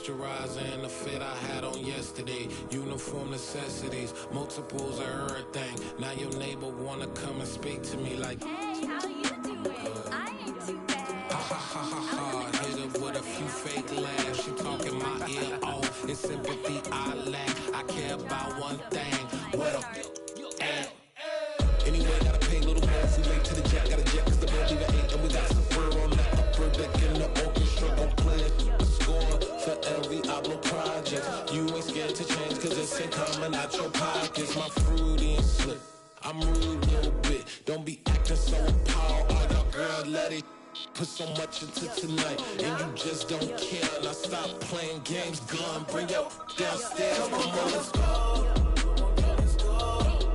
moisturizer and the fit I had on yesterday. Uniform necessities, multiples of everything. Now your neighbor wanna come and speak to me like, hey, how you doing? I ain't too bad. Ha ha ha ha ha. Hit her with a few fake laughs. She talking my ear off. It's sympathy I lack. I care about one thing. What a at. Anyway, gotta pay a little more if we late to the jet. Got a jet cause the road leave 8 and we got some fur on that upper deck in the orchestra. Gon' play a score for every Ablo project. You ain't scared to change cause it's ain't coming out your pockets. My fruity and slip. I'm rude a little bit. Don't be acting so appalled. All y'all girl, let it put so much into tonight. And you just don't care. Now stop playing games. Gun, bring your downstairs. Come on, girl, let's go.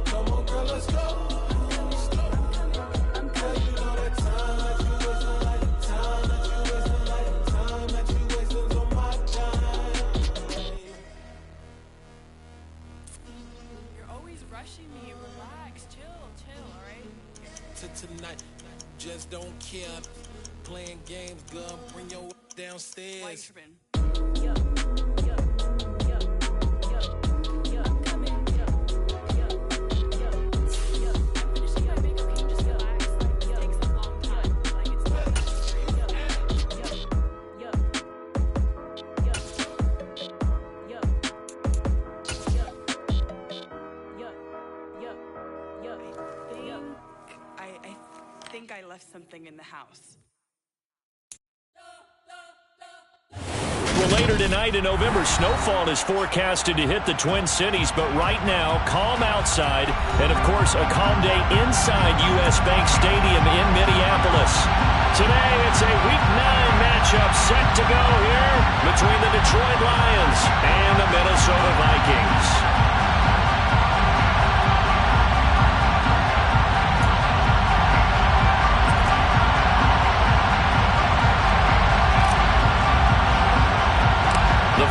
Come on, girl, let's go. Tonight, just don't care. Playing games, gun, bring your downstairs. I left something in the house. Well, later tonight in November, snowfall is forecasted to hit the Twin Cities, but right now, calm outside, and of course, a calm day inside U.S. Bank Stadium in Minneapolis. Today, it's a Week 9 matchup set to go here between the Detroit Lions and the Minnesota Vikings.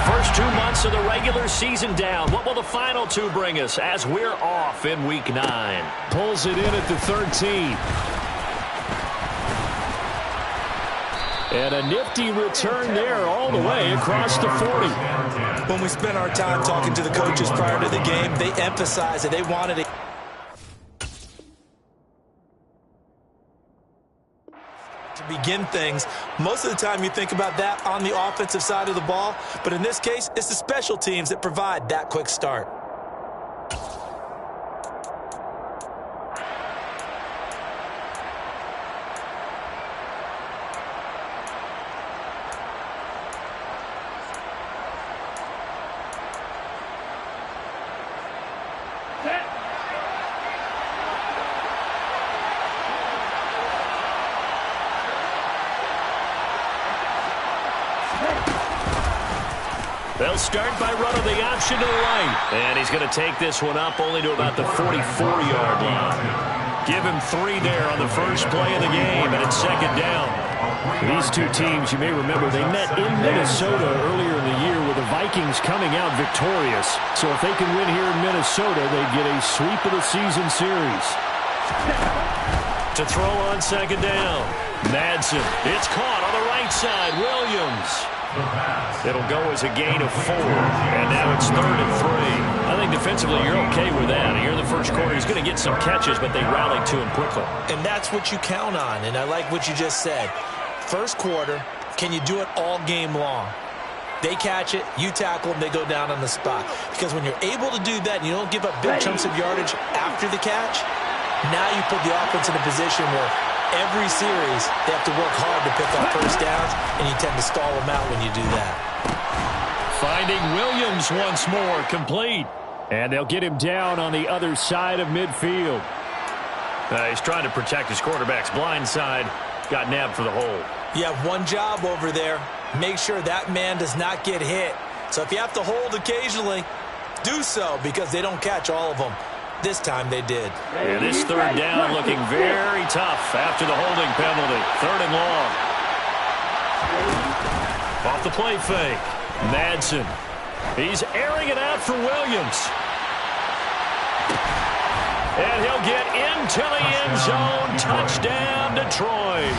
First 2 months of the regular season down. What will the final 2 bring us as we're off in Week 9? Pulls it in at the 13. And a nifty return there all the way across the 40. When we spent our time talking to the coaches prior to the game, they emphasized that they wanted it to begin things. Most of the time you think about that on the offensive side of the ball, but in this case, it's the special teams that provide that quick start. They'll start by running the option to the right. And he's going to take this one up only to about the 44-yard line. Give him 3 there on the first play of the game, and it's second down. These two teams, you may remember, they met in Minnesota earlier in the year with the Vikings coming out victorious. So if they can win here in Minnesota, they get a sweep of the season series. To throw on second down. Madsen. It's caught on the right side. Williams. It'll go as a gain of 4, and now it's 3rd and 3. I think defensively you're okay with that. Here in the first quarter, he's going to get some catches, but they rallied to him quickly. And that's what you count on, and I like what you just said. First quarter, can you do it all game long? They catch it, you tackle them, they go down on the spot. Because when you're able to do that and you don't give up big chunks of yardage after the catch, now you put the offense in a position where every series, they have to work hard to pick up first downs, and you tend to stall them out when you do that. Finding Williams once more, complete. And they'll get him down on the other side of midfield. He's trying to protect his quarterback's blind side. Got nabbed for the hold. You have one job over there. Make sure that man does not get hit. So if you have to hold occasionally, do so, because they don't catch all of them. This time they did. And this third down looking very tough after the holding penalty. 3rd and long. Off the play fake. Madsen. He's airing it out for Williams. And he'll get into the end zone. Touchdown, Detroit.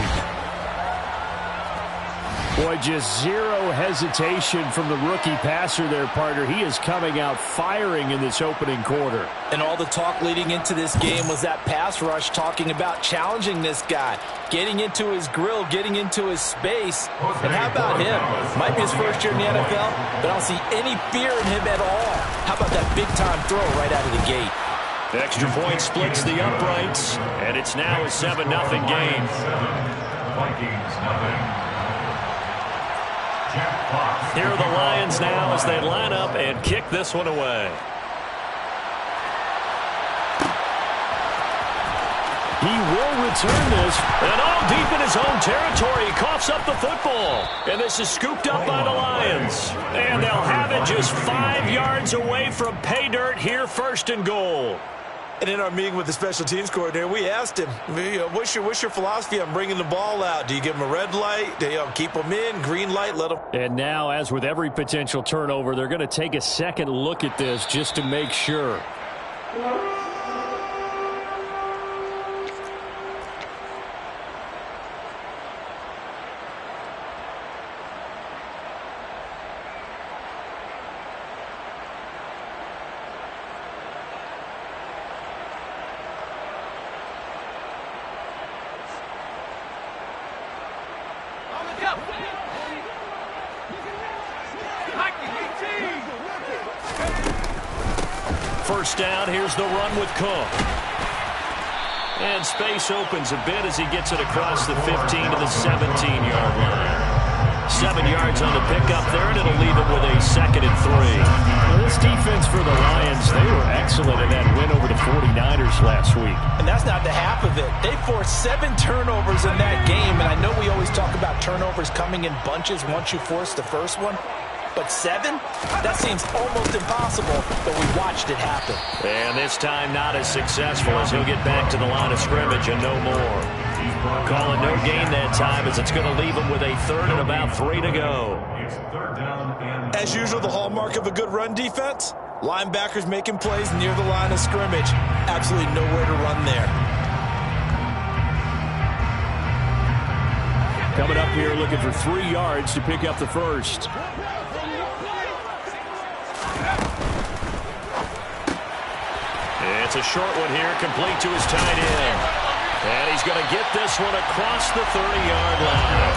Boy, just zero hesitation from the rookie passer there, partner. He is coming out firing in this opening quarter. And all the talk leading into this game was that pass rush, talking about challenging this guy, getting into his grill, getting into his space. And how about him? Might be his first year in the NFL, but I don't see any fear in him at all. How about that big-time throw right out of the gate? The extra point splits the uprights, and it's now a 7-0 game. Vikings, nothing. Here are the Lions now as they line up and kick this one away. He will return this. And all deep in his own territory, he coughs up the football. And this is scooped up by the Lions. And they'll have it just 5 yards away from pay dirt here, 1st and goal. And in our meeting with the special teams coordinator, we asked him, what's your philosophy on bringing the ball out? Do you give them a red light? Do you keep them in? Green light? Let them... And now, as with every potential turnover, they're going to take a second look at this just to make sure. First down, here's the run with Coop. And space opens a bit as he gets it across the 15 to the 17-yard line. 7 yards on the pickup there, and it'll leave it with a 2nd and 3. Well, this defense for the Lions, they were excellent in that win over the 49ers last week. And that's not the half of it. They forced 7 turnovers in that game, and I know we always talk about turnovers coming in bunches once you force the first one. But 7? That seems almost impossible, but we watched it happen. And this time not as successful as he'll get back to the line of scrimmage and no more. Calling no gain that time as it's going to leave him with a 3rd and about 3 to go. As usual, the hallmark of a good run defense, linebackers making plays near the line of scrimmage. Absolutely nowhere to run there. Coming up here looking for 3 yards to pick up the first. It's a short one here, complete to his tight end. And he's going to get this one across the 30-yard line.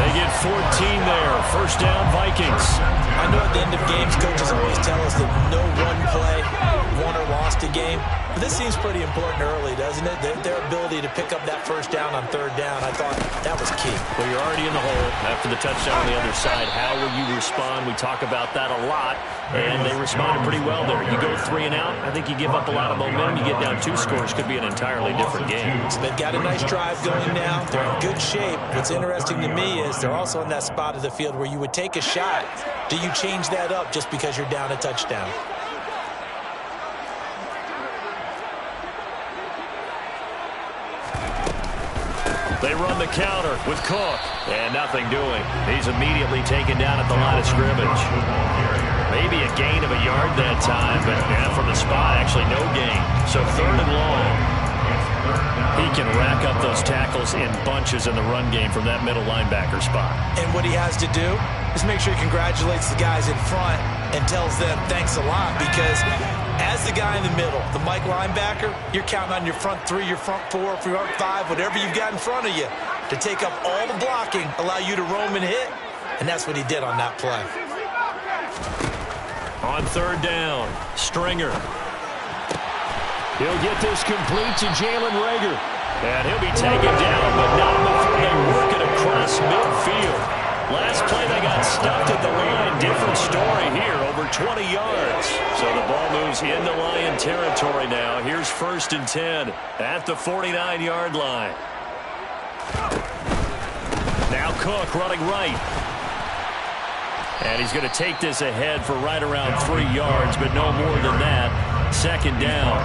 They get 14 there. First down, Vikings. I know at the end of games, coaches always tell us that no one play won or lost a game. But this seems pretty important early, doesn't it? Their ability to pick up that first down on 3rd down, I thought that was key. Well, you're already in the hole after the touchdown on the other side. How will you respond? We talk about that a lot, and they responded pretty well there. You go 3 and out, I think you give up a lot of momentum. You get down 2 scores, could be an entirely different game. So they've got a nice drive going now. They're in good shape. What's interesting to me is they're also in that spot of the field where you would take a shot. Do you change that up just because you're down a touchdown? They run the counter with Cook, and nothing doing. He's immediately taken down at the line of scrimmage. Maybe a gain of a yard that time, but from the spot, actually no gain. So 3rd and long. He can rack up those tackles in bunches in the run game from that middle linebacker spot. And what he has to do is make sure he congratulates the guys in front and tells them thanks a lot, because as the guy in the middle, the Mike linebacker, you're counting on your front 3, your front 4, front 5, whatever you've got in front of you to take up all the blocking, allow you to roam and hit, and that's what he did on that play. On 3rd down, Stringer. He'll get this complete to Jalen Reagor. And he'll be taken down, but not before they work it across midfield. Last play they got stuffed at the line. Different story here, over 20 yards. So the ball moves into Lion territory now. Here's 1st and 10 at the 49-yard line. Now Cook running right. And he's going to take this ahead for right around 3 yards, but no more than that. 2nd down.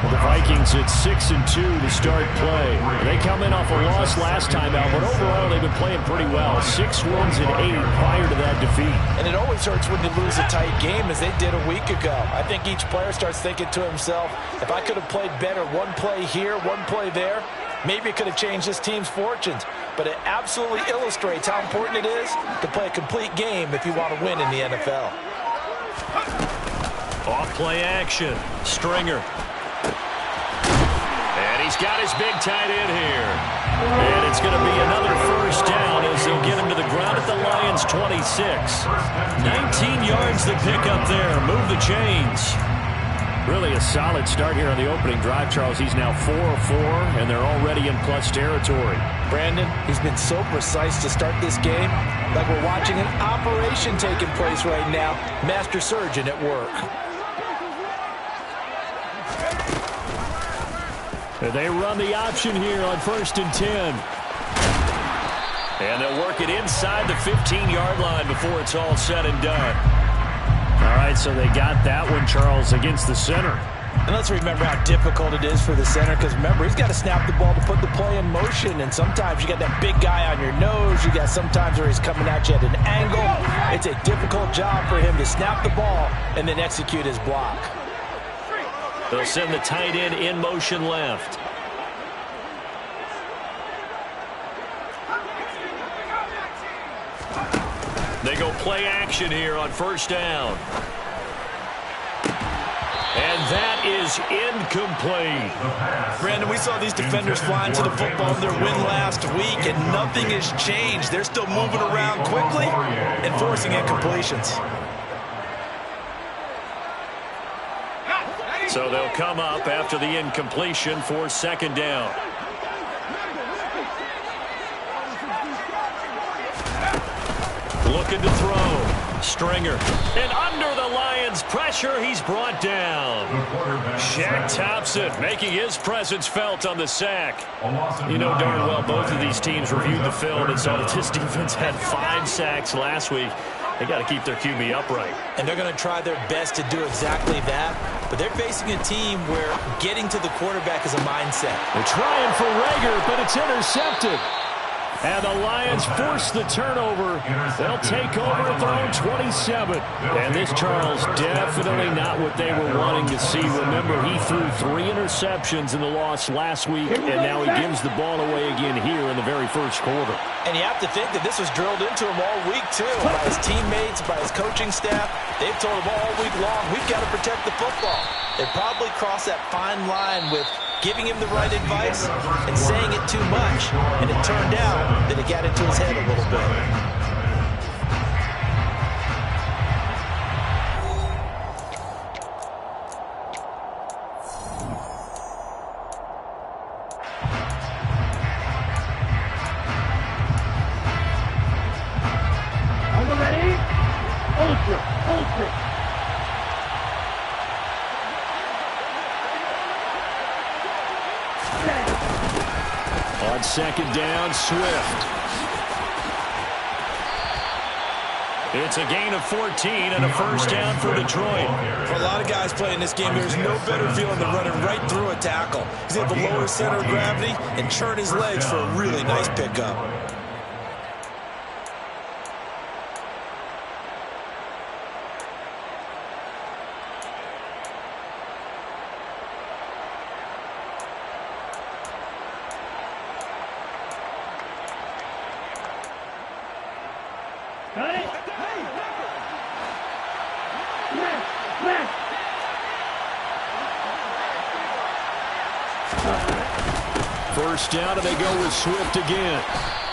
Well, the Vikings at 6-2 to start play. They come in off a loss last time out, but overall they've been playing pretty well. 6 wins and 8 prior to that defeat. And it always hurts when you lose a tight game, as they did a week ago. I think each player starts thinking to himself, if I could have played better one play here, one play there, Maybe it could have changed this team's fortunes, but it absolutely illustrates how important it is to play a complete game if you want to win in the NFL. Off play action. Stringer. And he's got his big tight end here. And it's going to be another first down as they'll get him to the ground at the Lions' 26. 19 yards to pick up there. Move the chains. Really a solid start here on the opening drive, Charles. He's now 4 of 4, and they're already in plus territory. Brandon, he's been so precise to start this game, like we're watching an operation taking place right now. Master surgeon at work. And they run the option here on 1st and 10. And they'll work it inside the 15-yard line before it's all said and done. All right, so they got that one, Charles, against the center. And let's remember how difficult it is for the center, because remember, he's got to snap the ball to put the play in motion, and sometimes you got that big guy on your nose. You got sometimes where he's coming at you at an angle. It's a difficult job for him to snap the ball and then execute his block. They'll send the tight end in motion left. They go play action here on 1st down. And that is incomplete. Brandon, we saw these defenders flying to the football in their win last week, and nothing has changed. They're still moving around quickly and forcing incompletions. So they'll come up after the incompletion for 2nd down. Looking to throw. Stringer. And under the Lions' pressure, he's brought down. Shaq Thompson making his presence felt on the sack. You know darn well both of these teams reviewed the film and saw that this defense had 5 sacks last week. They got to keep their QB upright. And they're going to try their best to do exactly that. But they're facing a team where getting to the quarterback is a mindset. They're trying for Rager, but it's intercepted. And the Lions force the turnover. They'll take over at their own 27. And this, Charles, definitely not what they were wanting to see. Remember, he threw 3 interceptions in the loss last week, and now he gives the ball away again here in the very first quarter. And you have to think that this was drilled into him all week, too, by his teammates, by his coaching staff. They've told him all week long, we've got to protect the football. They probably crossed that fine line with giving him the right advice and saying it too much. And it turned out that it got into his head a little bit. On 2nd down, Swift. It's a gain of 14 and a first down for Detroit. For a lot of guys playing this game, there's no better feeling than running right through a tackle. He's able to lower his center of gravity and churn his legs for a really nice pickup. First down, and they go with Swift again.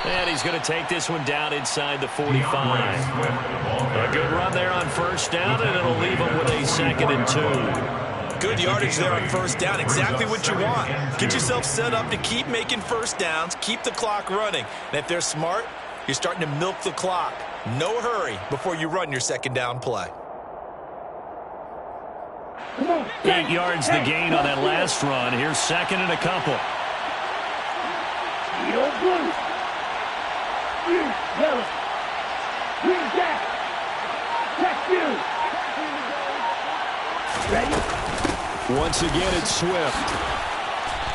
And he's going to take this one down inside the 45. A good run there on first down, and it'll leave him with a 2nd and 2. Good yardage there on first down. Exactly what you want. Get yourself set up to keep making first downs, keep the clock running. And if they're smart, you're starting to milk the clock. No hurry before you run your 2nd down play. 8 yards the gain on that last run. Here's 2nd and a couple. Once again, it's Swift.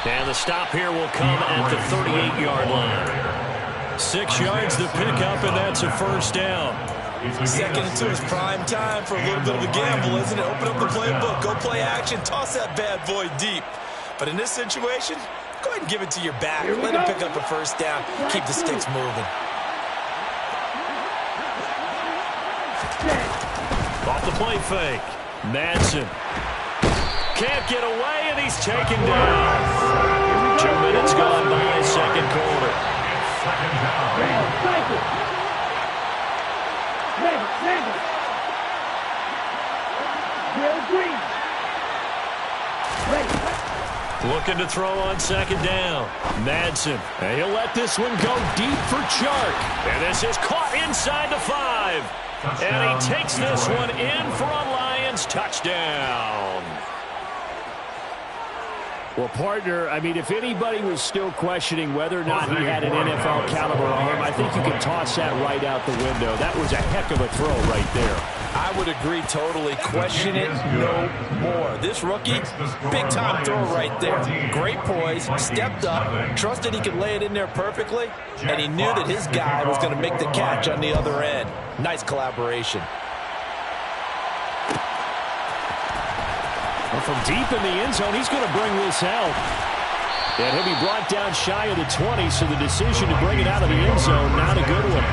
And the stop here will come at the 38-yard line. 6 yards to pick up, and that's a first down. 2nd and 2 is prime time for a little bit of a gamble, isn't it? Open up the playbook, go play action, toss that bad boy deep. But in this situation, Go ahead and give it to your back. Let him pick up a first down. Keep the sticks moving. Off the play fake. Madsen can't get away, and he's taken down. 2 minutes gone by, second quarter. Looking to throw on second down. Madsen, and he'll let this one go deep for Chark. And this is caught inside the 5. And he takes this one in for a Lions touchdown. Well, partner, I mean, if anybody was still questioning whether or not he had an NFL caliber arm, I think you can toss that right out the window. That was a heck of a throw right there. I would agree totally. Question it no more. This rookie, big-time throw right there. Great poise, stepped up, trusted he could lay it in there perfectly, and he knew that his guy was going to make the catch on the other end. Nice collaboration. Well, from deep in the end zone, he's going to bring this out. And he'll be brought down shy of the 20, so the decision to bring it out of the end zone, not a good one.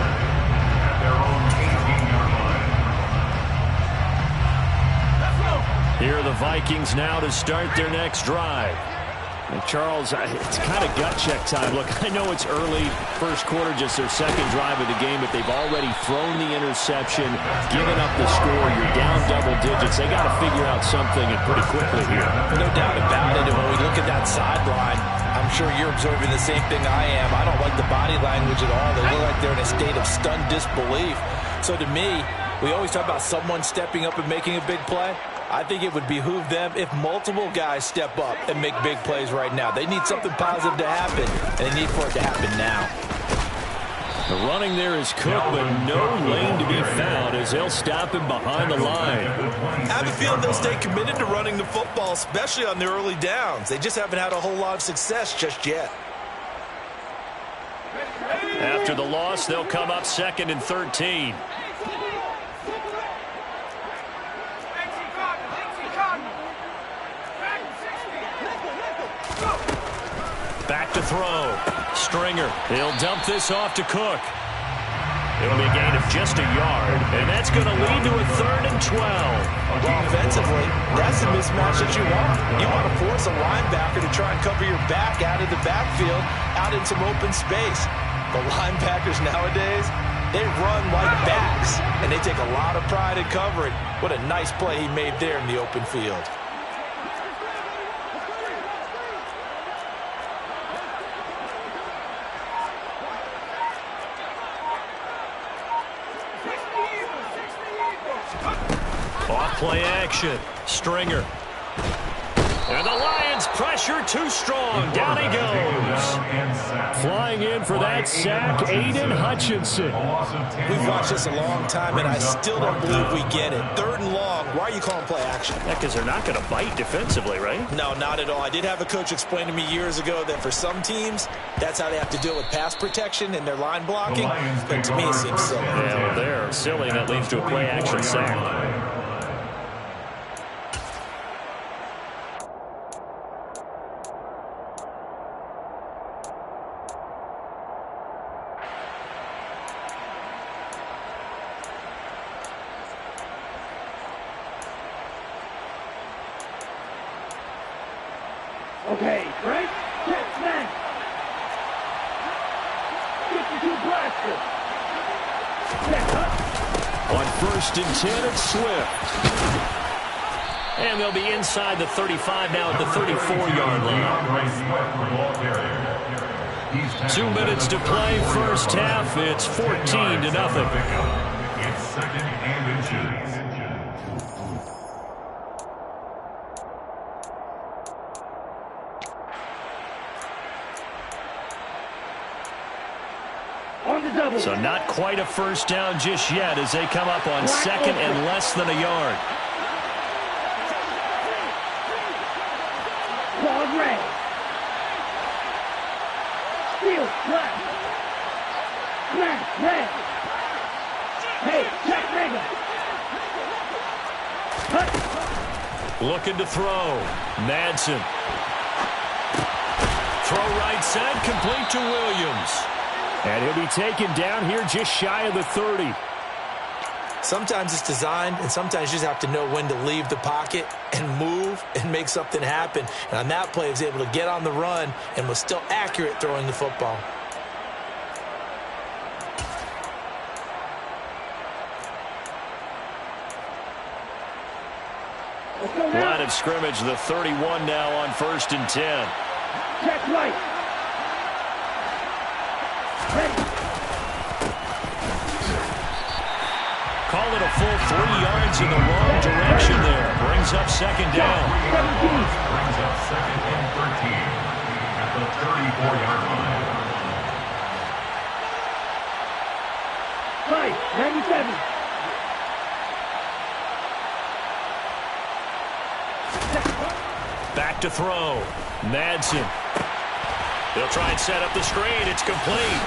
Here are the Vikings now to start their next drive. And Charles, it's kind of gut check time. Look, I know it's early, first quarter, just their second drive of the game, but they've already thrown the interception, given up the score. You're down double digits. They got to figure out something, and pretty quickly here. No doubt about it. And when we look at that sideline, I'm sure you're observing the same thing I am. I don't like the body language at all. They look like they're in a state of stunned disbelief. So to me, we always talk about someone stepping up and making a big play. I think it would behoove them if multiple guys step up and make big plays right now. They need something positive to happen, and they need for it to happen now. The running there is Coop, but no lane to be found as they'll stop him behind the line. I have a feeling they'll stay committed to running the football, especially on the early downs. They just haven't had a whole lot of success just yet. After the loss, they'll come up 2nd and 13. Back to throw. Stringer. He'll dump this off to Cook. It'll be a gain of just a yard, and that's going to lead to a 3rd and 12. Well, offensively, that's the mismatch that you want. You want to force a linebacker to try and cover your back out of the backfield, out in some open space. The linebackers nowadays, they run like backs, and they take a lot of pride in covering. What a nice play he made there in the open field. Play action. Stringer. And the Lions pressure too strong. Down he goes. Flying in for that sack, Aiden Hutchinson. We've watched this a long time, and I still don't believe we get it. 3rd and long. Why are you calling play action? Because they're not going to bite defensively, right? No, not at all. I did have a coach explain to me years ago that for some teams, that's how they have to deal with pass protection and their line blocking. But to me, it seems silly. Yeah, well, they're silly, and that leads to a play action sack. Okay, right? Check snap. 52 blaster. Check up. On 1st and 10, it's Swift. And they'll be inside the 35 now at the 34-yard line. 2 minutes to play, first half. It's 14-0. It's 2nd and inches. So not quite a first down just yet as they come up on 2nd and less than a yard. Ball red. Steel black. Smash red. Hey, check nigga. Looking to throw. Madsen. Throw throw right side, complete to Williams. And he'll be taken down here just shy of the 30. Sometimes it's designed, and sometimes you just have to know when to leave the pocket and move and make something happen. And on that play, he was able to get on the run and was still accurate throwing the football. Line of scrimmage, the 31 now on 1st and 10. Check right. Ready. Call it a full 3 yards in the wrong direction there. Brings up 2nd down. Brings up 2nd and 13 at the 34-yard line. 97. Back to throw. Madsen. They'll try and set up the screen. It's complete.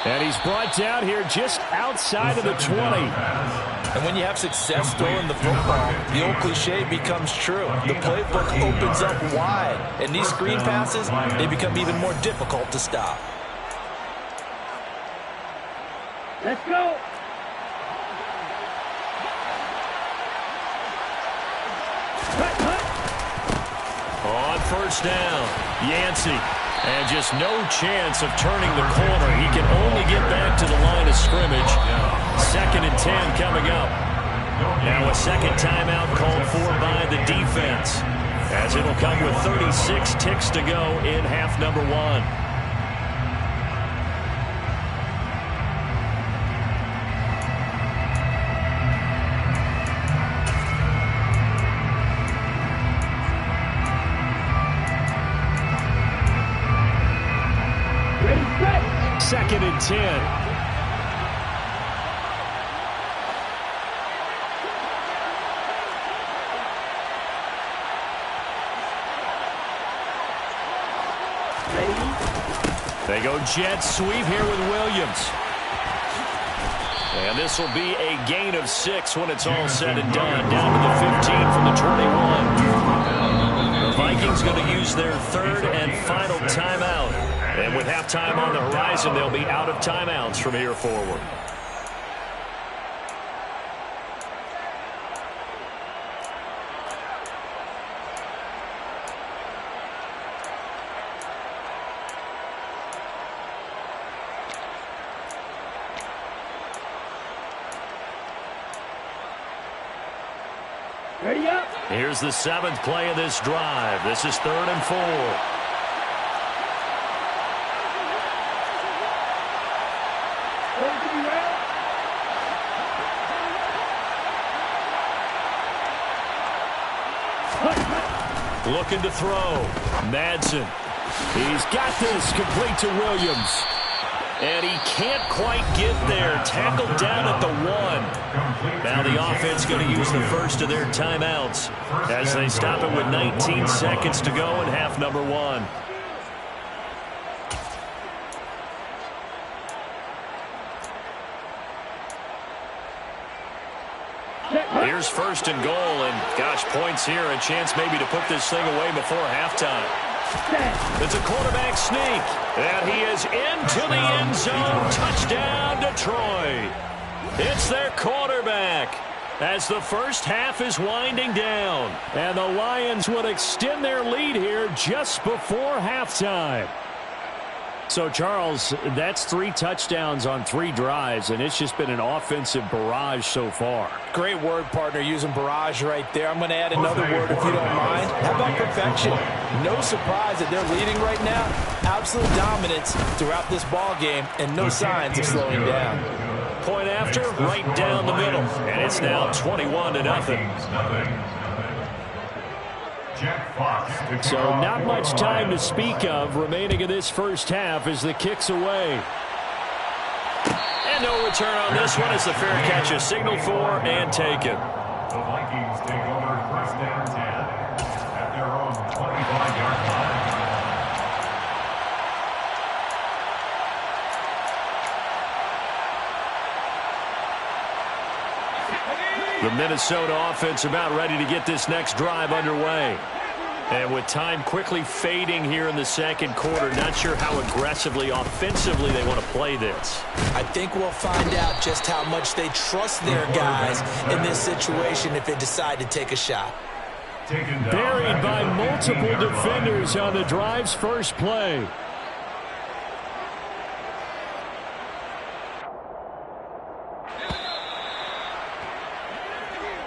And he's brought down here just outside of the 20. And when you have success throwing the football, the old cliche becomes true. The playbook opens up wide. And these screen passes, they become even more difficult to stop. Let's go. On 1st down, Yancey. And just no chance of turning the corner. He can only get back to the line of scrimmage. 2nd and 10 coming up. Now a second timeout called for by the defense, as it'll come with 36 ticks to go in half number 1. Second and 10. They go jet sweep here with Williams. And this will be a gain of 6 when it's all said and done. Down to the 15 from the 21. The Vikings going to use their 3rd and final timeout. And with halftime on the horizon, they'll be out of timeouts from here forward. Ready up. Here's the 7th play of this drive. This is 3rd and 4. Looking to throw. Madsen. He's got this, complete to Williams. And he can't quite get there. Tackled down at the 1. Now the offense going to use the first of their timeouts as they stop it with 19 seconds to go in half number 1. Here's 1st and goal, and gosh, points here, a chance maybe to put this thing away before halftime. It's a quarterback sneak, and he is into the end zone. Touchdown, Detroit. It's their quarterback as the first half is winding down. And the Lions would extend their lead here just before halftime. So, Charles, that's 3 touchdowns on 3 drives, and it's just been an offensive barrage so far. Great word, partner, using barrage right there. I'm going to add another word if you don't mind. How about perfection? No surprise that they're leading right now. Absolute dominance throughout this ball game, and no signs of slowing down. Point after, right down the middle, and it's now 21-0. So not much time to speak of remaining in this first half as the kick's away. And no return on this one as the fair catch is signaled for and taken. The Vikings take over 1st and 10 at their own 25-yard line. The Minnesota offense about ready to get this next drive underway. And with time quickly fading here in the second quarter, not sure how aggressively, offensively they want to play this. I think we'll find out just how much they trust their guys in this situation if they decide to take a shot. Buried by multiple defenders on the drive's first play.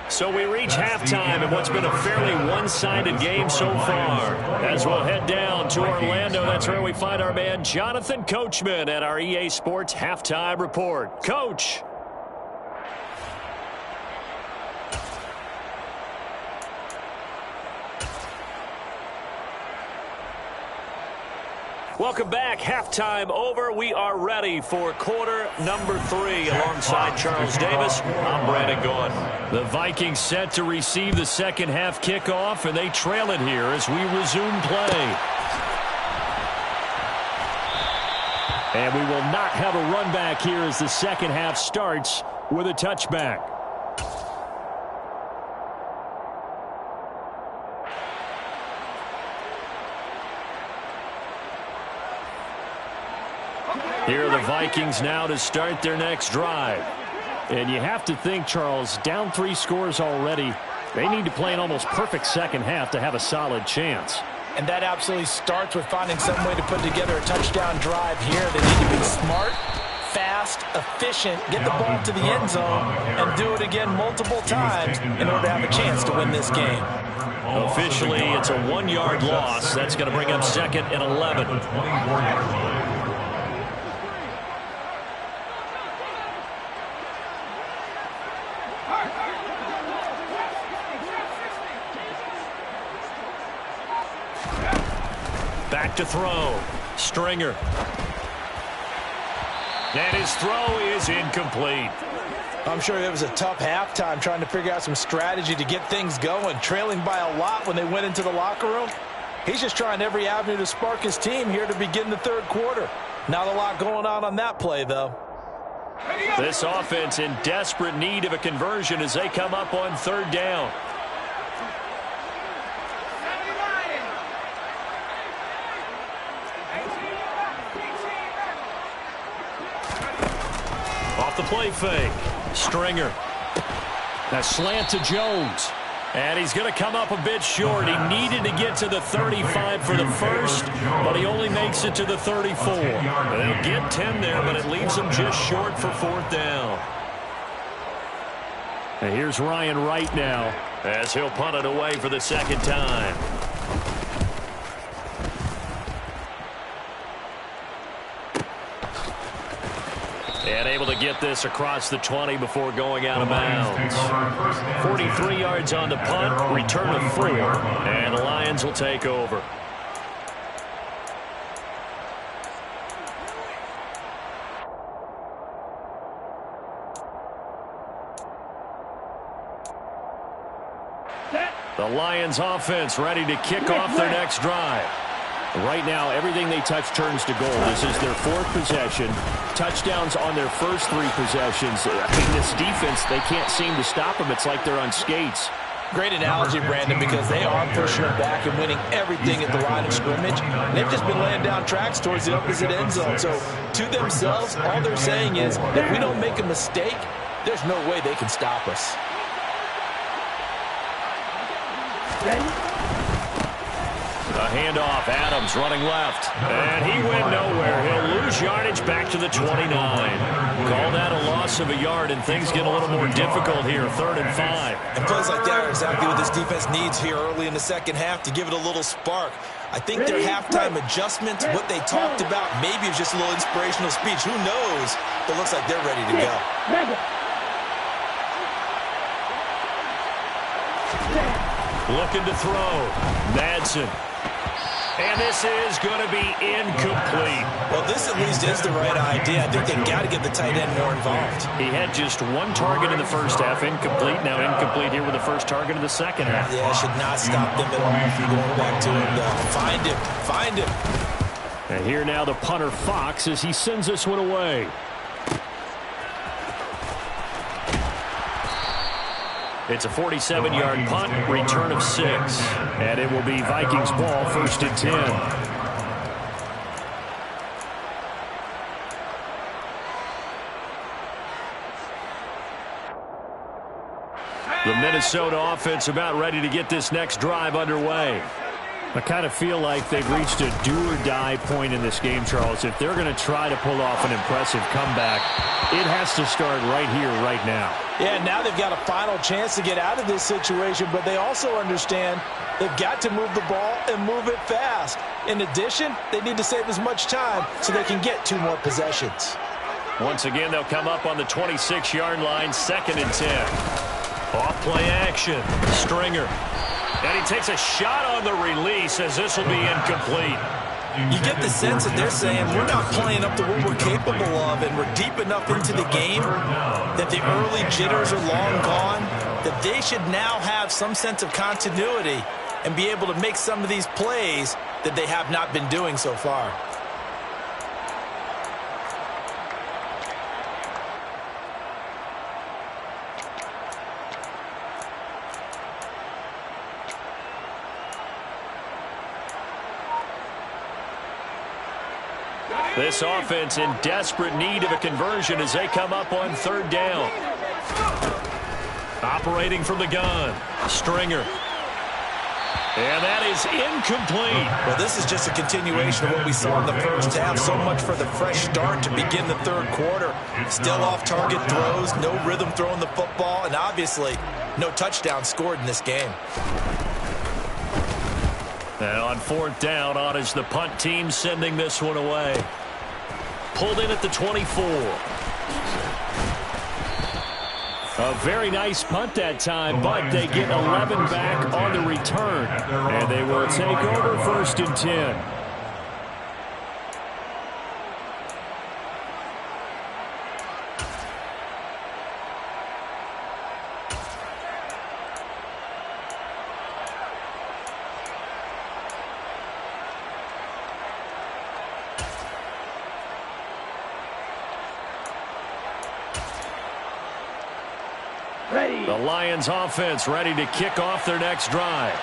So we reach halftime in what's been a fairly one-sided game so far. As we'll head down to Orlando, that's where we find our man Jonathan Coachman at our EA Sports Halftime Report. Coach. Welcome back. Halftime over. We are ready for quarter number 3. Alongside Charles Davis, I'm Brandon Gaudin. The Vikings set to receive the second half kickoff, and they trail it here as we resume play. And we will not have a run back here as the second half starts with a touchback. Here are the Vikings now to start their next drive. And you have to think, Charles, down 3 scores already. They need to play an almost perfect second half to have a solid chance. And that absolutely starts with finding some way to put together a touchdown drive here. They need to be smart, fast, efficient, get the ball to the end zone, and do it again multiple times in order to have a chance to win this game. Officially, it's a 1-yard loss. That's going to bring up second and 11. Back to throw. Stringer. And his throw is incomplete. I'm sure it was a tough halftime trying to figure out some strategy to get things going. Trailing by a lot when they went into the locker room. He's just trying every avenue to spark his team here to begin the third quarter. Not a lot going on that play, though. This offense in desperate need of a conversion as they come up on third down. Off the play fake. Stringer. That slant to Jones. And he's going to come up a bit short. He needed to get to the 35 for the first, but he only makes it to the 34. They'll get 10 there, but it leaves him just short for fourth down. And here's Ryan Wright now, as he'll punt it away for the second time. And able to get this across the 20 before going out of bounds. 43 yards on the punt, return of 4, and the Lions will take over. The Lions offense ready to kick off their next drive. Right now, everything they touch turns to goal. This is their 4th possession. Touchdowns on their first 3 possessions. I mean, this defense, they can't seem to stop them. It's like they're on skates. Great analogy, Brandon, because they are pushing them back and winning everything at the line of scrimmage. They've just been laying down tracks towards the opposite end zone. So, to themselves, all they're saying is, if we don't make a mistake, there's no way they can stop us. A handoff, Adams running left. And he went nowhere. He'll lose yardage back to the 29. Call that a loss of a yard, and things get a little more difficult here, 3rd and 5. And plays like that are exactly what this defense needs here early in the second half to give it a little spark. I think their halftime adjustments, what they talked about, maybe it was just a little inspirational speech. Who knows? But it looks like they're ready to go. Looking to throw. Madsen. And this is going to be incomplete. Well, this at least is the right idea. I think they've got to get the tight end more involved. He had just 1 target in the first half, incomplete. Now incomplete here with the first target of the second half. Yeah, should not stop them at all if you're going back to him, though. Find him. And here now the punter Fox as he sends this one away. It's a 47-yard punt, return of 6. And it will be Vikings ball, 1st and 10. The Minnesota offense about ready to get this next drive underway. I kind of feel like they've reached a do-or-die point in this game, Charles. If they're going to try to pull off an impressive comeback, it has to start right here, right now. Yeah, now they've got a final chance to get out of this situation, but they also understand they've got to move the ball and move it fast. In addition, they need to save as much time so they can get 2 more possessions. Once again, they'll come up on the 26-yard line, 2nd and 10. Off-play action. Stringer. And he takes a shot on the release as this will be incomplete. You get the sense that they're saying we're not playing up to what we're capable of, and we're deep enough into the game that the early jitters are long gone, that they should now have some sense of continuity and be able to make some of these plays that they have not been doing so far. This offense in desperate need of a conversion as they come up on 3rd down. Operating from the gun. Stringer. And that is incomplete. Well, this is just a continuation of what we saw in the first half. So much for the fresh start to begin the 3rd quarter. Still off-target throws, no rhythm throwing the football, and obviously no touchdown scored in this game. And on 4th down, on is the punt team sending this one away. Pulled in at the 24. A very nice punt that time, but they get 11 back on the return. And they will take over 1st and 10. The Lions offense ready to kick off their next drive.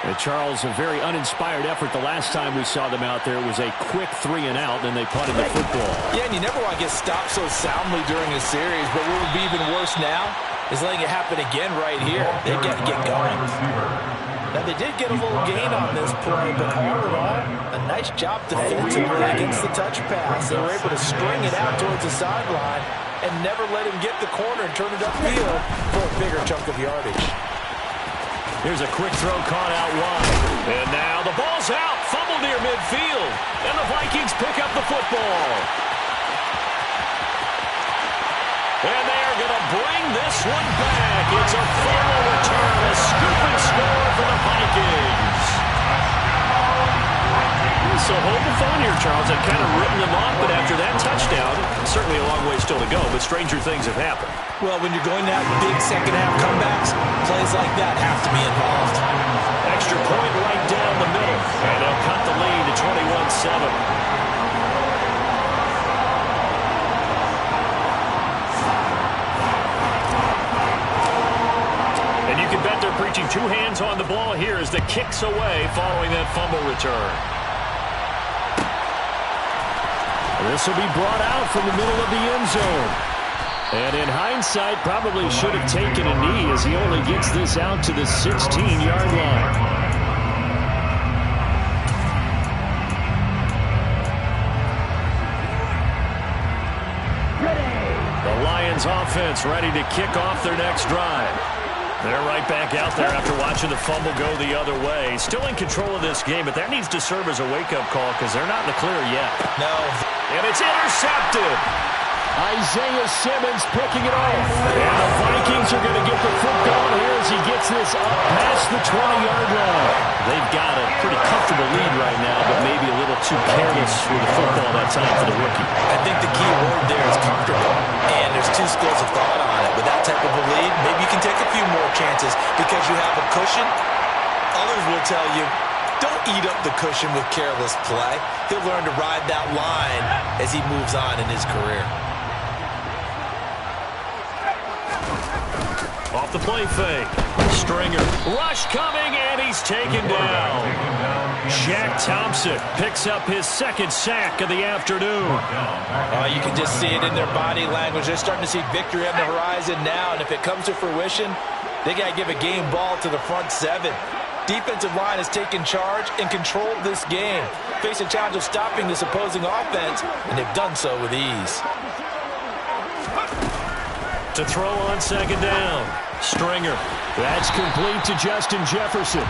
And Charles, a very uninspired effort the last time we saw them out there. It was a quick 3 and out, and they punted the football. Yeah, and you never want to get stopped so soundly during a series, but what would be even worse now is letting it happen again right here. They got to get going. Now, they did get a little gain on this play, but all in all, a nice job defensively against the touch pass. They were able to string it out towards the sideline and never let him get the corner and turn it upfield for a bigger chunk of yardage. Here's a quick throw caught out wide. And now the ball's out. Fumble near midfield. And the Vikings pick up the football. And they are going to bring this one back. It's a fumble return. A scoop and score for the Vikings. So hold the phone here, Charles. I've kind of written them off, but after that touchdown, certainly a long way still to go, but stranger things have happened. Well, when you're going to have big second-half comebacks, plays like that have to be involved. Extra point right down the middle, and they'll cut the lead to 21-7. And you can bet they're preaching 2 hands on the ball here as the kick's away following that fumble return. This will be brought out from the middle of the end zone. And in hindsight, probably should have taken a knee as he only gets this out to the 16-yard line. The Lions offense ready to kick off their next drive. They're right back out there after watching the fumble go the other way. Still in control of this game, but that needs to serve as a wake-up call because they're not in the clear yet. No. And it's intercepted. Isaiah Simmons picking it off. And the Vikings are going to get the foot going here as he gets this up past the 20-yard line. They've got a pretty comfortable lead right now, but maybe a little too careless with the football that time for the rookie. I think the key word there is comfortable. And there's 2 schools of thought on it. With that type of a lead, maybe you can take a few more chances because you have a cushion. Others will tell you, don't eat up the cushion with careless play. He'll learn to ride that line as he moves on in his career. Off the play fake. Stringer. Rush coming, and he's taken down. Shaq Thompson picks up his second sack of the afternoon. You can just see it in their body language. They're starting to see victory on the horizon now, and if it comes to fruition, they got to give a game ball to the front seven. Defensive line has taken charge and controlled this game. Face a challenge of stopping this opposing offense, and they've done so with ease. To throw on second down. Stringer. That's complete to Justin Jefferson.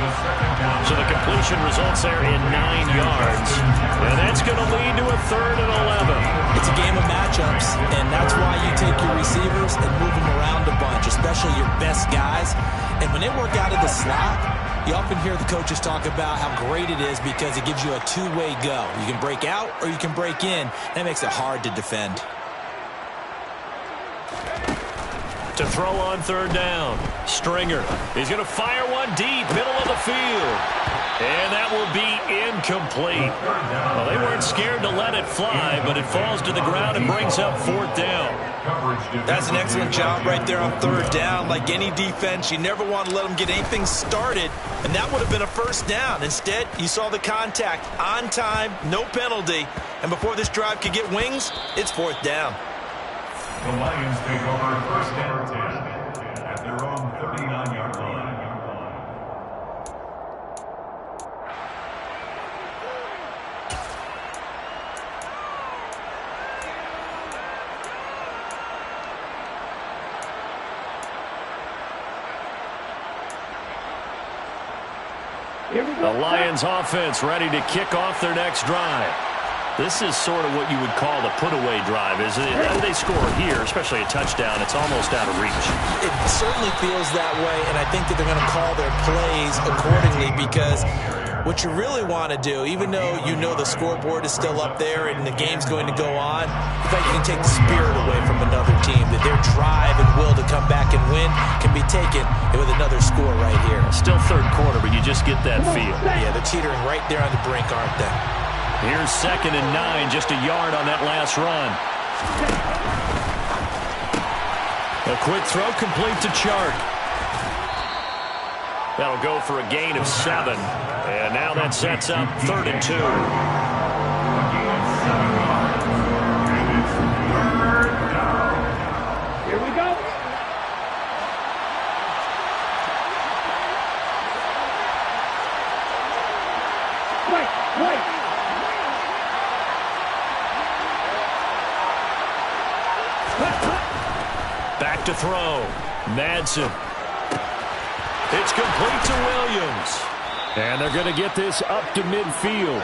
So the completion results there in 9 yards. And that's going to lead to a 3rd and 11. It's a game of matchups, and that's why you take your receivers and move them around a bunch, especially your best guys. And when they work out of the slot, you often hear the coaches talk about how great it is because it gives you a two-way go. You can break out or you can break in. That makes it hard to defend. To throw on third down. Stringer. He's going to fire one deep, middle of the field. And that will be incomplete. Well, they weren't scared to let it fly, but it falls to the ground and brings up 4th down. That's an excellent job right there on third down. Like any defense, you never want to let them get anything started, and that would have been a first down. Instead, you saw the contact on time, no penalty, and before this drive could get wings, it's 4th down. The Lions take over 1st and 10 at their own 39-yard line. The Lions offense ready to kick off their next drive. This is sort of what you would call the put-away drive, isn't it? They score here, especially a touchdown. It's almost out of reach. It certainly feels that way, and I think that they're going to call their plays accordingly because what you really want to do, even though you know the scoreboard is still up there and the game's going to go on, in fact, you can take the spirit away from another team, that their drive and will to come back and win can be taken with another score right here. Still third quarter, but you just get that feel. Yeah, they're teetering right there on the brink, aren't they? Here's 2nd and 9, just a yard on that last run. A quick throw complete to Chark. That'll go for a gain of 7. And now that sets up 3rd and 2. Here we go. Right. Back to throw. Madsen. It's complete to Williams. And they're going to get this up to midfield.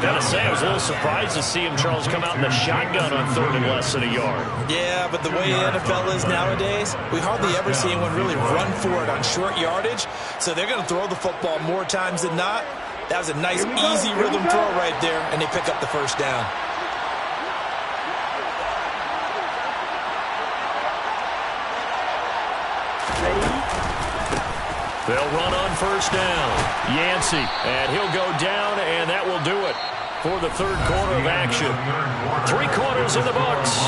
Gotta say, I was a little surprised to see him, Charles, come out in the shotgun on 3rd and less than a yard. Yeah, but the way the NFL is nowadays, we hardly ever see anyone really run for it on short yardage. So they're going to throw the football more times than not. That was a nice, easy rhythm throw right there, and they pick up the first down. They'll run on first down. Yancey, and he'll go down, and that will do it for the 3rd quarter of action. 3 quarters in the books.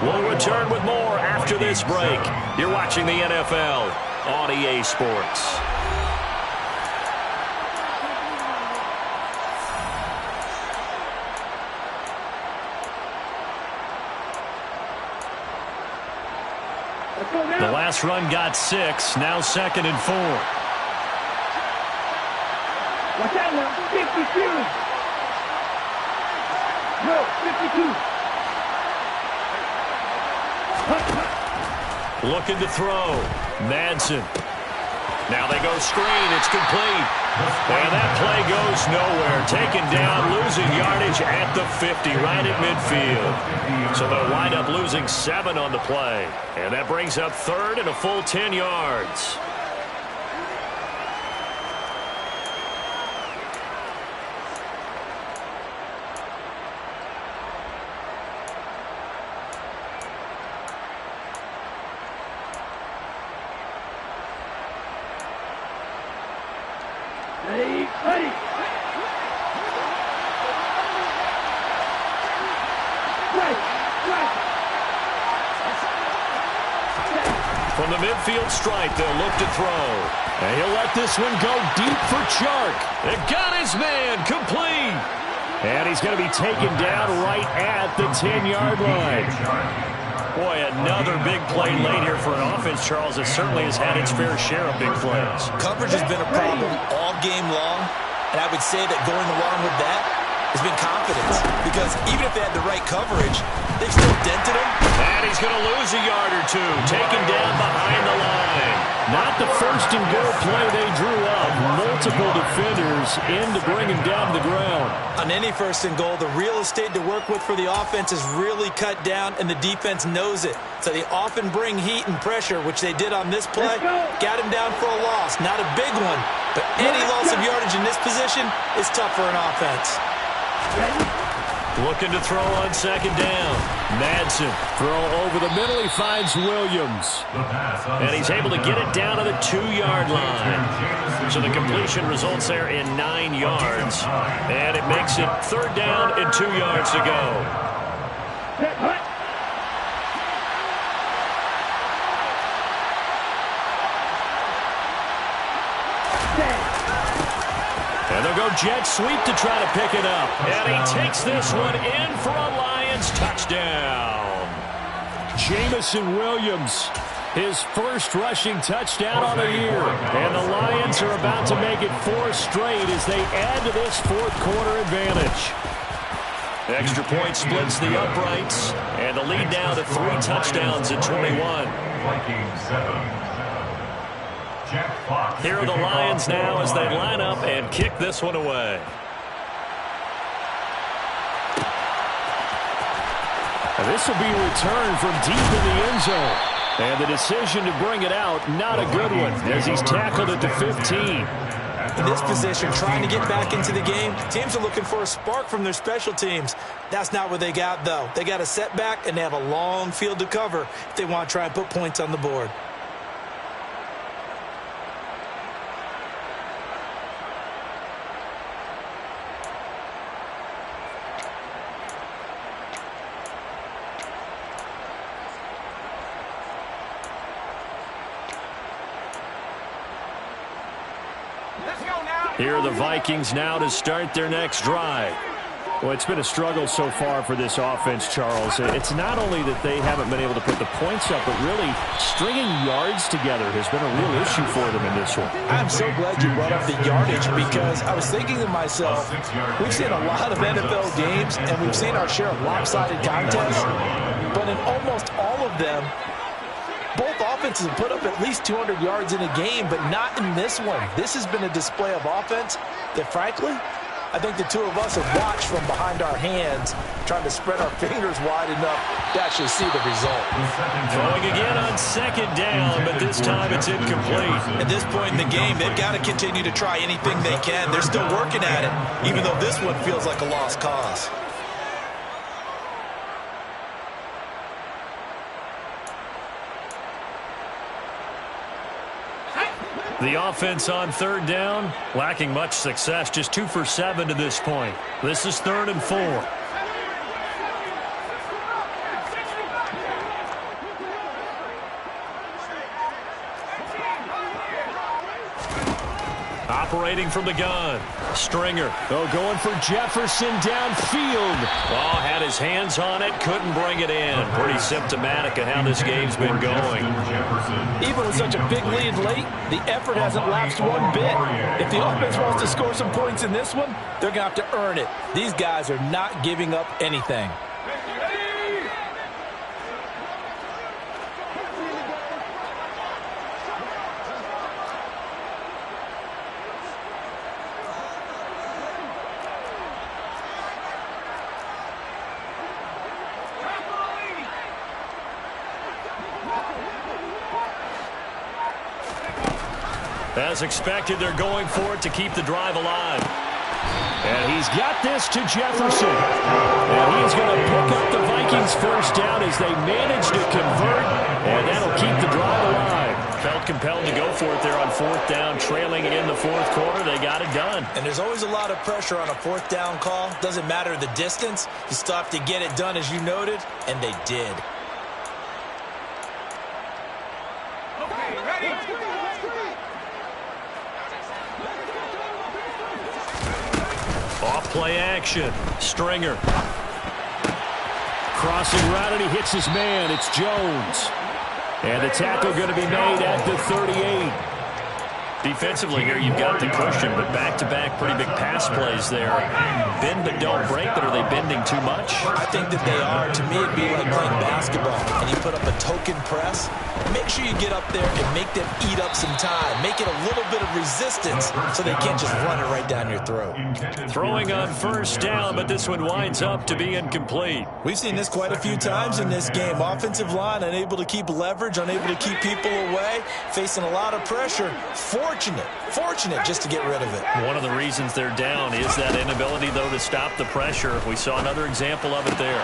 We'll return with more after this break. You're watching the NFL on EA Sports. The last run got 6, now 2nd and 4. Watch out now, 52. No, 52. Looking to throw. Madsen. Now they go screen. It's complete. And that play goes nowhere. Taken down, losing yardage at the 50, right at midfield. So they'll wind up losing 7 on the play. And that brings up 3rd and a full 10 yards. Ready. From the the midfield stripe. They'll look to throw. And he'll let this one go deep for Chark. They got his man complete. And he's going to be taken down right at the 10-yard line. Boy, another big play late here for an offense, Charles, that certainly has had its fair share of big plays. Coverage has been a problem all game long, and I would say that going along with that has been confidence. Because even if they had the right coverage, they still dented him. And he's going to lose a yard or two, taken down behind the line. Not the first and goal play they drew up. Multiple defenders in to bring him down to the ground. On any first and goal, the real estate to work with for the offense is really cut down, and the defense knows it. So they often bring heat and pressure, which they did on this play. Got him down for a loss. Not a big one, but any loss of yardage in this position is tough for an offense. Looking to throw on second down. Madsen, throw over the middle. He finds Williams. And he's able to get it down to the 2-yard line. So the completion results there in 9 yards. And it makes it 3rd down and 2 yards to go. And they'll go jet sweep to try to pick it up. And he takes this one in for a Lions touchdown. Jamison Williams, his first rushing touchdown on the year. And the Lions are about to make it 4 straight as they add to this 4th quarter advantage. Extra point splits the uprights. And the lead now to 3 touchdowns at 21. Here are the Lions now as they line up and kick this one away. This will be returned from deep in the end zone. And the decision to bring it out, not a good one, as he's tackled at the 15. In this position, trying to get back into the game, teams are looking for a spark from their special teams. That's not what they got, though. They got a setback, and they have a long field to cover if they want to try and put points on the board. Here are the Vikings now to start their next drive. Well, it's been a struggle so far for this offense, Charles. It's not only that they haven't been able to put the points up, but really stringing yards together has been a real issue for them in this one. I'm so glad you brought up the yardage because I was thinking to myself, we've seen a lot of NFL games and we've seen our share of lopsided contests, but in almost all of them, both offenses have put up at least 200 yards in a game, but not in this one. This has been a display of offense that, frankly, I think the two of us have watched from behind our hands, trying to spread our fingers wide enough to actually see the result. Throwing again on second down, but this time it's incomplete. At this point in the game, they've got to continue to try anything they can. They're still working at it, even though this one feels like a lost cause. The offense on 3rd down, lacking much success, just 2 for 7 to this point. This is 3rd and 4. Operating from the gun. Stringer. Oh, going for Jefferson downfield. Oh, had his hands on it, couldn't bring it in. Pretty symptomatic of how this game's been going. Even with such a big lead late, the effort hasn't lapsed one bit. If the offense wants to score some points in this one, they're going to have to earn it. These guys are not giving up anything. As expected, they're going for it to keep the drive alive. And he's got this to Jefferson. And he's going to pick up the Vikings first down as they manage to convert. And that'll keep the drive alive. Felt compelled to go for it there on 4th down, trailing in the 4th quarter. They got it done. And there's always a lot of pressure on a 4th down call. Doesn't matter the distance. You still have to get it done, as you noted, and they did. Off play action. Stringer. Crossing route, and he hits his man. It's Jones. And the tackle going to be made at the 38. Defensively here, you've got the cushion, but back-to-back pretty big pass plays there. Bend but don't break, but are they bending too much? I think that they are. To me, it'd be like playing basketball, and you put up a token press. Make sure you get up there and make them eat up some time. Make it a little bit of resistance so they can't just run it right down your throat. Throwing on first down, but this one winds up to be incomplete. We've seen this quite a few times in this game. Offensive line unable to keep leverage, unable to keep people away, facing a lot of pressure. Fortunate just to get rid of it. One of the reasons they're down is that inability, though, to stop the pressure. We saw another example of it there.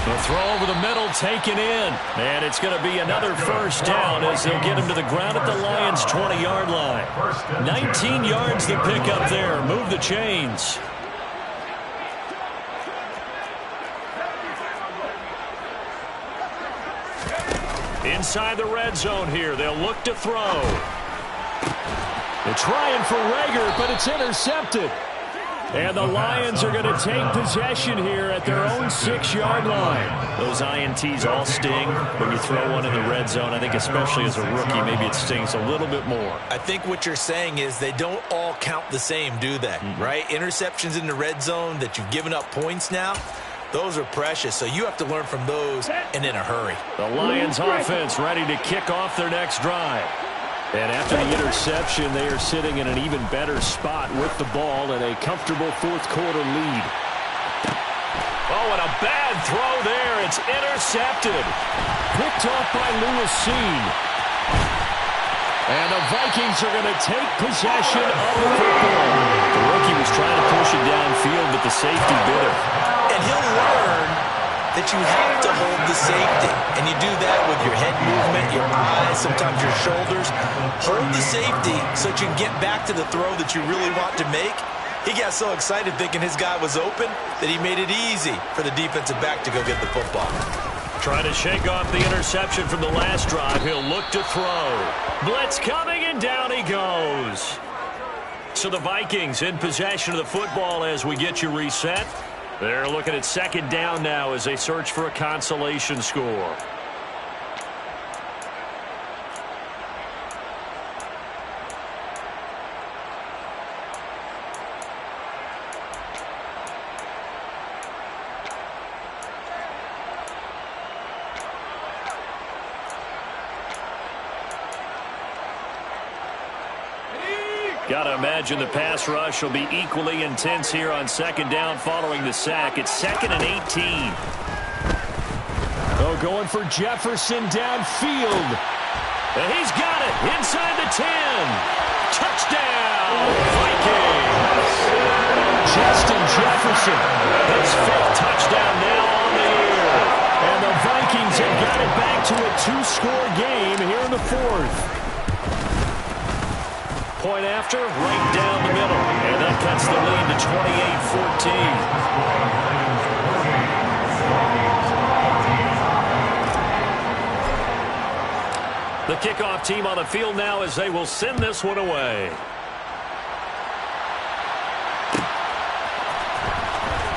The throw over the middle taken in, and it's going to be another first down as they'll get him to the ground at the Lions' 20-yard line. 19 yards to pick up there. Move the chains. Inside the red zone here, they'll look to throw. They're trying for Rager, but it's intercepted. And the Lions are going to take possession here at their own 6-yard line. Those INTs all sting when you throw one in the red zone. I think especially as a rookie, maybe it stings a little bit more. I think what you're saying is they don't all count the same, do they? Right? Interceptions in the red zone that you've given up points now, those are precious. So you have to learn from those and in a hurry. The Lions offense ready to kick off their next drive. And after the interception, they are sitting in an even better spot with the ball and a comfortable fourth-quarter lead. Oh, and a bad throw there. It's intercepted. Picked off by Lewis Seen. And the Vikings are going to take possession of the football. The rookie was trying to push it downfield, but the safety bit him. And he'll learn that you have to hold the safety. And you do that with your head movement, your eyes, sometimes your shoulders. Hold the safety so that you can get back to the throw that you really want to make. He got so excited thinking his guy was open that he made it easy for the defensive back to go get the football. Trying to shake off the interception from the last drive. He'll look to throw. Blitz coming, and down he goes. So the Vikings in possession of the football as we get you reset. They're looking at second down now as they search for a consolation score. Got to imagine the pass rush will be equally intense here on second down following the sack. It's 2nd and 18. Oh, going for Jefferson downfield. And he's got it inside the 10. Touchdown, Vikings. Justin Jefferson, his 5th touchdown now on the year. And the Vikings have got it back to a 2-score game here in the 4th. Point after, right down the middle. And that cuts the lead to 28-14. The kickoff team on the field now as they will send this one away.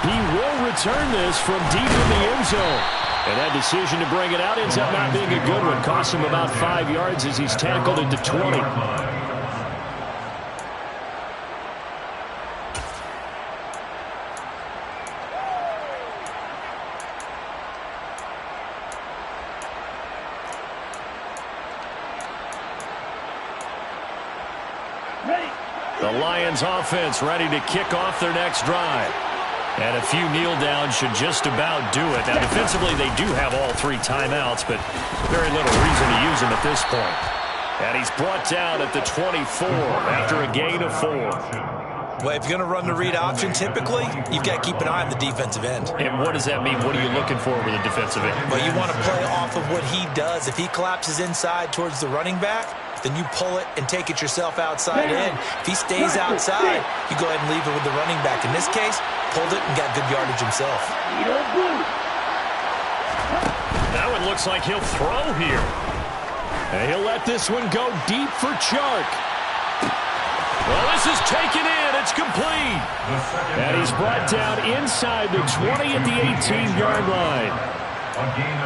He will return this from deep in the end zone. And that decision to bring it out ends up not being a good one. Cost him about 5 yards as he's tackled at the 20. The Lions offense ready to kick off their next drive. And a few kneel downs should just about do it. Now, defensively, they do have all 3 timeouts, but very little reason to use them at this point. And he's brought down at the 24 after a gain of 4. Well, if you're going to run the read option, typically, you've got to keep an eye on the defensive end. And what does that mean? What are you looking for with a defensive end? Well, you want to play off of what he does. If he collapses inside towards the running back, then you pull it and take it yourself outside in. If he stays outside, you go ahead and leave it with the running back. In this case, pulled it and got good yardage himself. Now it looks like he'll throw here. And he'll let this one go deep for Chark. Well, this is taken in. It's complete. And he's brought down inside the 20 at the 18-yard line.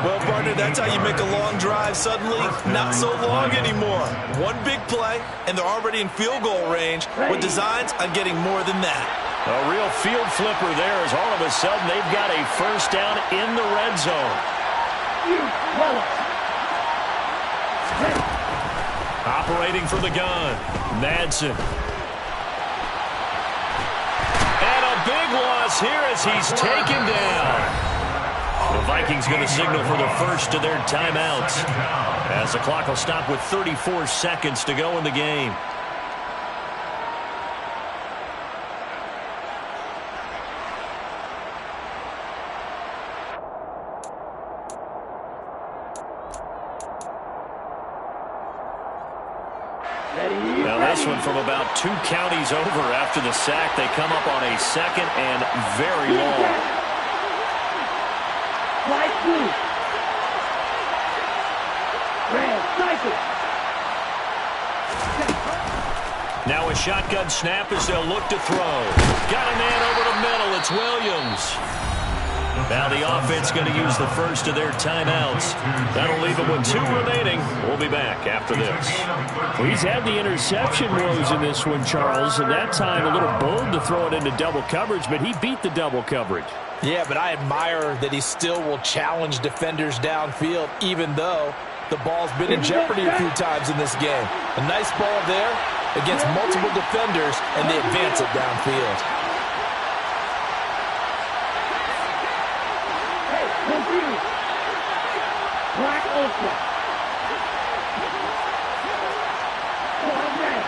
Well, partner, that's how you make a long drive suddenly not so long anymore. One big play, and they're already in field goal range with designs on getting more than that. A real field flipper there as all of a sudden they've got a first down in the red zone. Operating from the gun, Madsen. And a big loss here as he's taken down. The Vikings going to signal for the first of their timeouts as the clock will stop with 34 seconds to go in the game. Now this one from about 2 counties over after the sack. They come up on a second and very long. Slide blue. Red, cycle. Now a shotgun snap as they'll look to throw. Got a man over the middle. It's Williams. Now the offense going to use the first of their timeouts. That'll leave them with 2 remaining. We'll be back after this. He's had the interception woes in this one, Charles, and that time a little bold to throw it into double coverage, but he beat the double coverage. Yeah, but I admire that he still will challenge defenders downfield, even though the ball's been in jeopardy a few times in this game. A nice ball there against multiple defenders, and they advance it downfield. Hey, confused. Black Ultra. Red.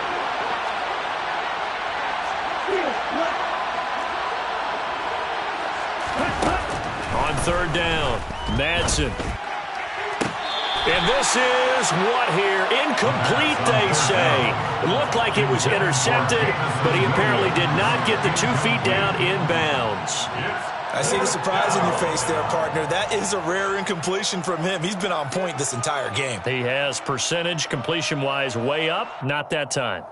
Black. On third down, Madsen. And this is what here? Incomplete, they say. It looked like it was intercepted, but he apparently did not get the 2 feet down inbounds. I see the surprise in your face there, partner. That is a rare incompletion from him. He's been on point this entire game. He has percentage completion-wise way up, not that time.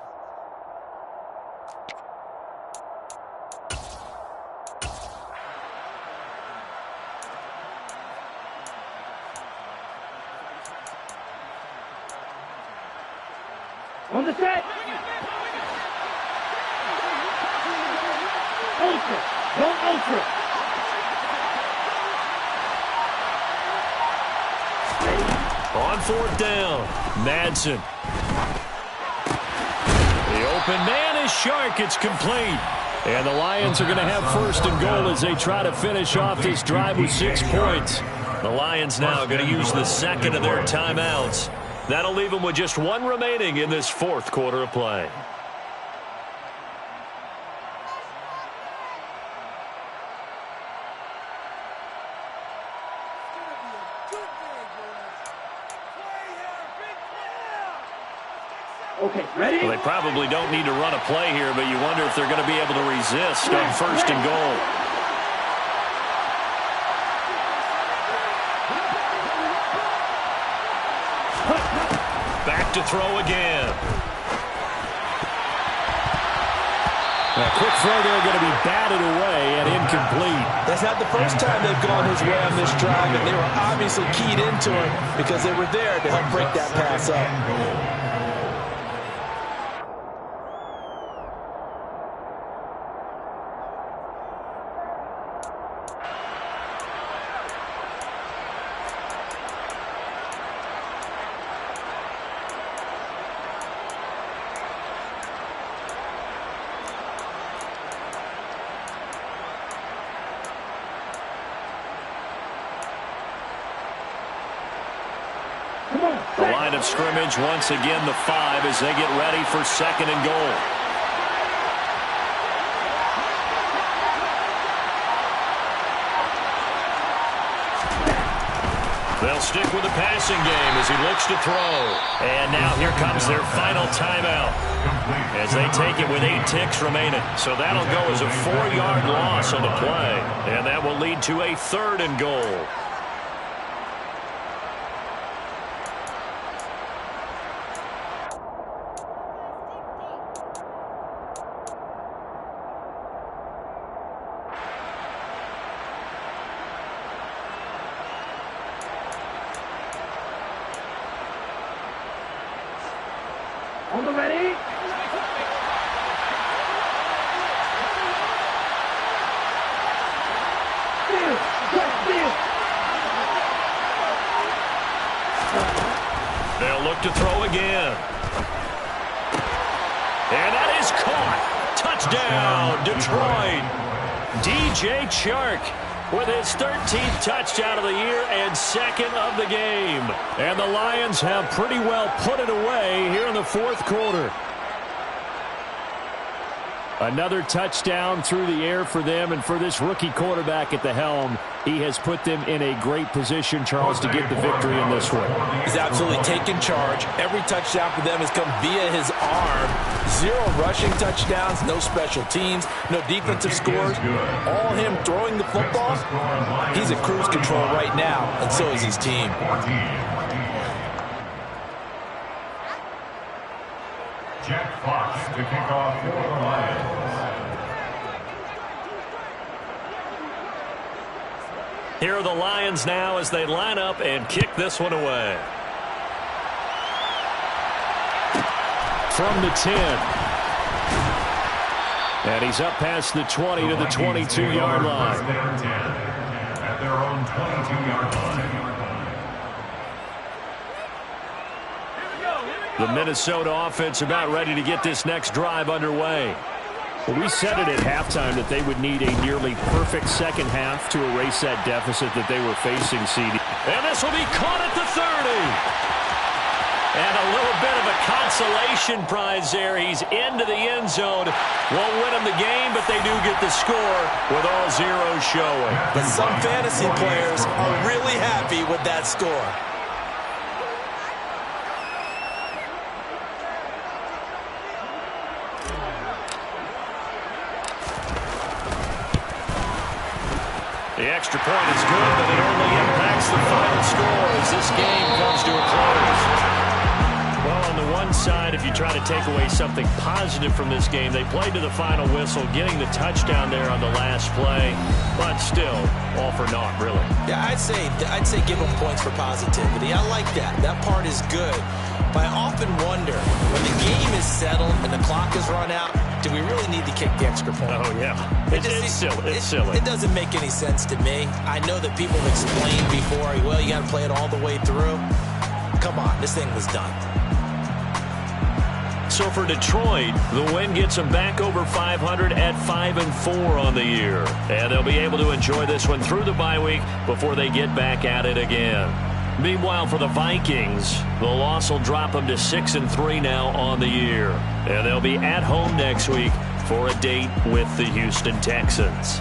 On the set. Ultra. Don't ultra. On fourth down, Madsen. The open man is Shark. It's complete. And the Lions are going to have first and goal as they try to finish off this drive with 6 points. The Lions now going to use the second of their timeouts. That'll leave them with just 1 remaining in this 4th quarter of play. Okay, ready? Well, they probably don't need to run a play here, but you wonder if they're going to be able to resist on first and goal. Back to throw again. A quick throw there going to be batted away and incomplete. That's not the first time they've gone his way on this drive, and they were obviously keyed into it because they were there to help break that pass up. The line of scrimmage, once again, the 5 as they get ready for second and goal. They'll stick with the passing game as he looks to throw. And now here comes their final timeout as they take it with 8 ticks remaining. So that'll go as a 4-yard loss on the play. And that will lead to a 3rd and goal. On the ready. Steal. Just steal. They'll look to throw again. And that is caught. Touchdown, Detroit. DJ Chark with his 13th touchdown of the year and second of the game. And the Lions have pretty well put it away here in the fourth quarter. Another touchdown through the air for them, and for this rookie quarterback at the helm, he has put them in a great position, Charles, to get the victory in this one. He's absolutely taken charge. Every touchdown for them has come via his arm. 0 rushing touchdowns, no special teams, no defensive scores. All him throwing the football. He's at cruise control right now, and so is his team. Jack Fox to kick off for the Lions. Here are the Lions now as they line up and kick this one away. From the 10. And he's up past the 20 to the 22-yard line. First down 10 at their own 22-yard line. The Minnesota offense about ready to get this next drive underway. Well, we said it at halftime that they would need a nearly perfect second half to erase that deficit that they were facing, CD. And this will be caught at the 30. And a little bit of a consolation prize there. He's into the end zone. Won't win them the game, but they do get the score with all zeros showing. But some fantasy players are really happy with that score. The extra point is good, but it only impacts the final score as this game comes to a close. Well, on the one side, if you try to take away something positive from this game, they played to the final whistle, getting the touchdown there on the last play, but still, all for naught, really. Yeah, I'd say give them points for positivity. I like that. That part is good. But I often wonder, when the game is settled and the clock is run out, do we really need to kick the extra point? Oh, yeah. It's silly. It's silly. It doesn't make any sense to me. I know that people have explained before, well, you got to play it all the way through. Come on, this thing was done. So for Detroit, the win gets them back over 500 at 5-4 on the year. And they'll be able to enjoy this one through the bye week before they get back at it again. Meanwhile, for the Vikings, the loss will drop them to 6-3 now on the year. And they'll be at home next week for a date with the Houston Texans.